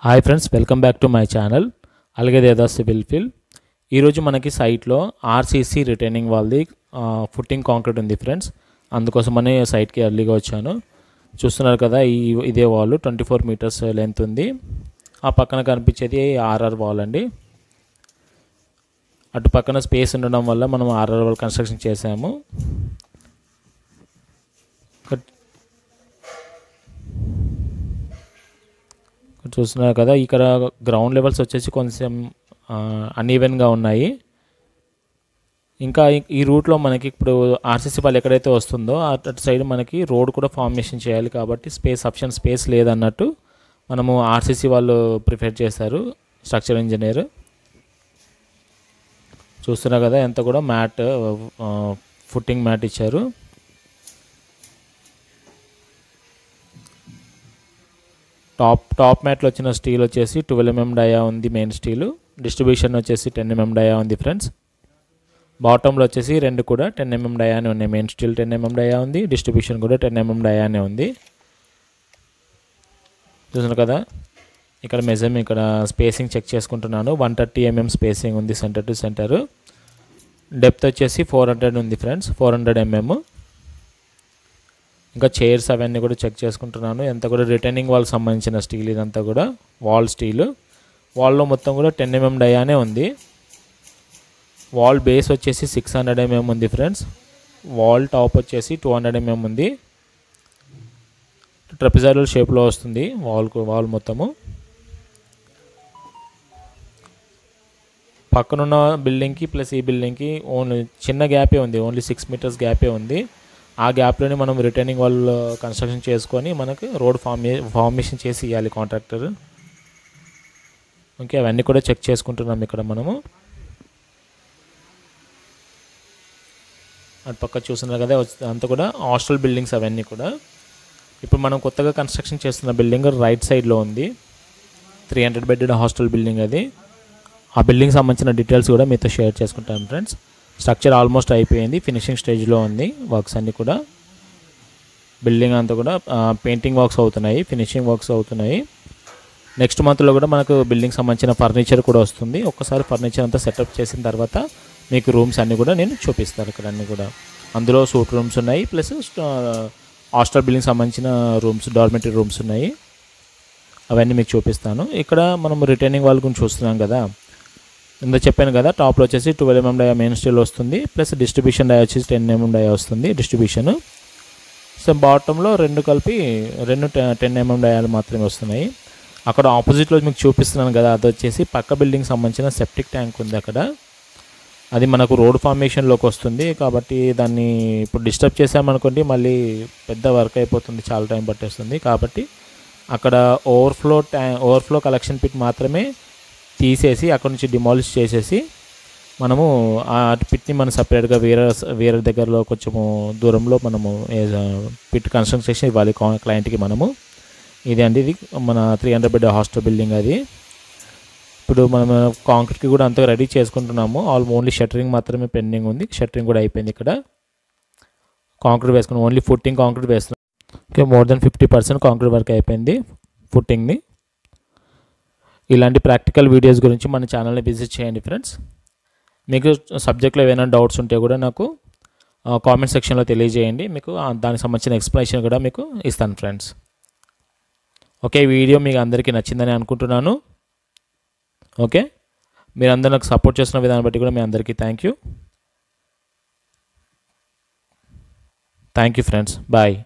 Hi friends, welcome back to my channel అల్గదేదా civil fill. ఈరోజు మనకి సైట్లో ఆర్సీసీ రిటైనింగ్ వాళ్ళది ఫుట్టింగ్ కాంక్రీట్ ఉంది ఫ్రెండ్స్. అందుకోసమని సైట్కి ఎర్లీగా వచ్చాను. చూస్తున్నారు కదా, ఇదే వాల్ 24 మీటర్స్ లెంత్ ఉంది. ఆ పక్కన కనిపించేది ఆర్ఆర్ వాల్ అండి. అటు పక్కన స్పేస్ ఉండడం వల్ల మనం ఆర్ఆర్ వాల్ కన్స్ట్రక్షన్ చేసాము. చూస్తున్నారు కదా, ఇక్కడ గ్రౌండ్ లెవెల్స్ వచ్చేసి కొంచెం అన్ఈవెన్గా ఉన్నాయి. ఇంకా ఈ రూట్లో మనకి ఇప్పుడు ఆర్సీసీ వాళ్ళు ఎక్కడైతే వస్తుందో అటు సైడ్ మనకి రోడ్ కూడా ఫార్మేషన్ చేయాలి. కాబట్టి స్పేస్ లేదన్నట్టు మనము ఆర్సీసీ వాళ్ళు ప్రిఫర్ చేశారు, స్ట్రక్చర్ ఇంజనీర్. చూస్తున్నారు కదా, ఎంత కూడా ఫుట్టింగ్ మ్యాట్ ఇచ్చారు. టాప్ మ్యాట్లో వచ్చిన స్టీల్ వచ్చేసి 12 mm డయా ఉంది. మెయిన్ స్టీలు డిస్ట్రిబ్యూషన్ వచ్చేసి 10 mm డయా ఉంది ఫ్రెండ్స్. బాటంలో వచ్చేసి రెండు కూడా 10 mm డయానే ఉన్నాయి. మెయిన్ స్టీల్ 10 mm డయా ఉంది, డిస్ట్రిబ్యూషన్ కూడా 10 mm డయానే ఉంది. చూస్తున్నారు కదా, ఇక్కడ ఇక్కడ స్పేసింగ్ చెక్ చేసుకుంటున్నాను. 130 mm స్పేసింగ్ ఉంది సెంటర్ టు సెంటర్. డెప్త్ వచ్చేసి 400 ఉంది ఫ్రెండ్స్, 400 mm. ఇంకా చైర్స్ అవన్నీ కూడా చెక్ చేసుకుంటున్నాను. ఎంత కూడా రిటైనింగ్ వాల్ సంబంధించిన స్టీల్ ఇదంతా కూడా వాల్ స్టీలు. వాల్లో మొత్తం కూడా 10 mm డయానే ఉంది. వాల్ బేస్ వచ్చేసి 600 mm ఉంది ఫ్రెండ్స్. వాల్ టాప్ వచ్చేసి 200 mm ఉంది. ట్రెపెజాయిడల్ షేప్లో వస్తుంది వాల్ మొత్తము. పక్కనున్న బిల్డింగ్కి ప్లస్ ఈ బిల్డింగ్కి ఓన్లీ చిన్న గ్యాపే ఉంది, ఓన్లీ 6 meters గ్యాపే ఉంది. ఆ గ్యాప్లోనే మనం రిటైనింగ్ వాల్ కన్స్ట్రక్షన్ చేసుకొని మనకు రోడ్ ఫార్మేషన్ చేసి ఇవ్వాలి కాంట్రాక్టర్. ఓకే, అవన్నీ కూడా చెక్ చేసుకుంటున్నాం ఇక్కడ మనము. అటు పక్క చూస్తున్నారు కదా, అంతా కూడా హాస్టల్ బిల్డింగ్స్ అవన్నీ కూడా. ఇప్పుడు మనం కొత్తగా కన్స్ట్రక్షన్ చేస్తున్న బిల్డింగ్ రైట్ సైడ్లో ఉంది. 300 bedded హాస్టల్ బిల్డింగ్ అది. ఆ బిల్డింగ్ సంబంధించిన డీటెయిల్స్ కూడా మీతో షేర్ చేసుకుంటాను ఫ్రెండ్స్. స్ట్రక్చర్ ఆల్మోస్ట్ అయిపోయింది, ఫినిషింగ్ స్టేజ్లో ఉంది. వర్క్స్ అన్నీ కూడా బిల్డింగ్ అంతా కూడా పెయింటింగ్ వర్క్స్ అవుతున్నాయి, ఫినిషింగ్ వర్క్స్ అవుతున్నాయి. నెక్స్ట్ మంత్లో కూడా మనకు బిల్డింగ్ సంబంధించిన ఫర్నిచర్ కూడా వస్తుంది. ఒక్కసారి ఫర్నిచర్ అంతా సెటప్ చేసిన తర్వాత మీకు రూమ్స్ అన్నీ కూడా నేను చూపిస్తాను. ఇక్కడ అన్నీ కూడా అందులో సూట్ రూమ్స్ ఉన్నాయి, ప్లస్ హాస్టల్ బిల్డింగ్ సంబంధించిన రూమ్స్, డార్మెటరీ రూమ్స్ ఉన్నాయి. అవన్నీ మీకు చూపిస్తాను. ఇక్కడ మనం రిటైనింగ్ వాల్ గురించి చూస్తున్నాం కదా, ఇందులో చెప్పాను కదా, టాప్లో వచ్చేసి 12 mm డయా మెయిన్ స్టీల్ వస్తుంది, ప్లస్ డిస్ట్రిబ్యూషన్ డయా వచ్చేసి 10 mm డయా వస్తుంది డిస్ట్రిబ్యూషన్. సో బాటంలో రెండు కలిపి 10 mm డయాలు మాత్రమే వస్తున్నాయి. అక్కడ ఆపోజిట్లో మీకు చూపిస్తున్నాను కదా, అది వచ్చేసి పక్క బిల్డింగ్ సంబంధించిన సెప్టిక్ ట్యాంక్ ఉంది అక్కడ. అది మనకు రోడ్ ఫార్మేషన్లోకి వస్తుంది. కాబట్టి దాన్ని ఇప్పుడు డిస్టర్బ్ చేసామనుకోండి మళ్ళీ పెద్ద వర్క్ అయిపోతుంది, చాలా టైం పట్టేస్తుంది. కాబట్టి అక్కడ ఓవర్ఫ్లో కలెక్షన్ పిట్ మాత్రమే తీసేసి అక్కడ నుంచి డిమాలిష్ చేసేసి మనము ఆ పిట్ని మనం సపరేట్గా వేరే దగ్గరలో కొంచెము దూరంలో మనము పిట్ కన్స్ట్రక్షన్ ఇవ్వాలి క్లయింట్కి మనము. ఇది మన 300 bed హాస్టల్ బిల్డింగ్ అది. ఇప్పుడు మనం కాంక్రీట్కి కూడా అంతగా రెడీ చేసుకుంటున్నాము. ఓన్లీ షట్టరింగ్ మాత్రమే పెండింగ్ ఉంది. షట్టరింగ్ కూడా అయిపోయింది. ఇక్కడ కాంక్రీట్ వేసుకున్నాం, ఓన్లీ ఫుట్టింగ్ కాంక్రీట్ వేస్తున్నాం. Okay, more than 50% concrete work అయిపోయింది ఫుట్టింగ్ని. ఇలాంటి ప్రాక్టికల్ వీడియోస్ గురించి మన ఛానల్ని విజిట్ చేయండి ఫ్రెండ్స్. మీకు సబ్జెక్ట్లో ఏమైనా డౌట్స్ ఉంటే కూడా నాకు కామెంట్ సెక్షన్లో తెలియజేయండి. మీకు దానికి సంబంధించిన ఎక్స్ప్లెనేషన్ కూడా మీకు ఇస్తాను ఫ్రెండ్స్. ఓకే, ఈ వీడియో మీకు అందరికీ నచ్చిందని అనుకుంటున్నాను. ఓకే, మీరు అందరూ నాకు సపోర్ట్ చేస్తున్న విధానం బట్టి కూడా మీ అందరికీ థ్యాంక్ యూ ఫ్రెండ్స్. బాయ్.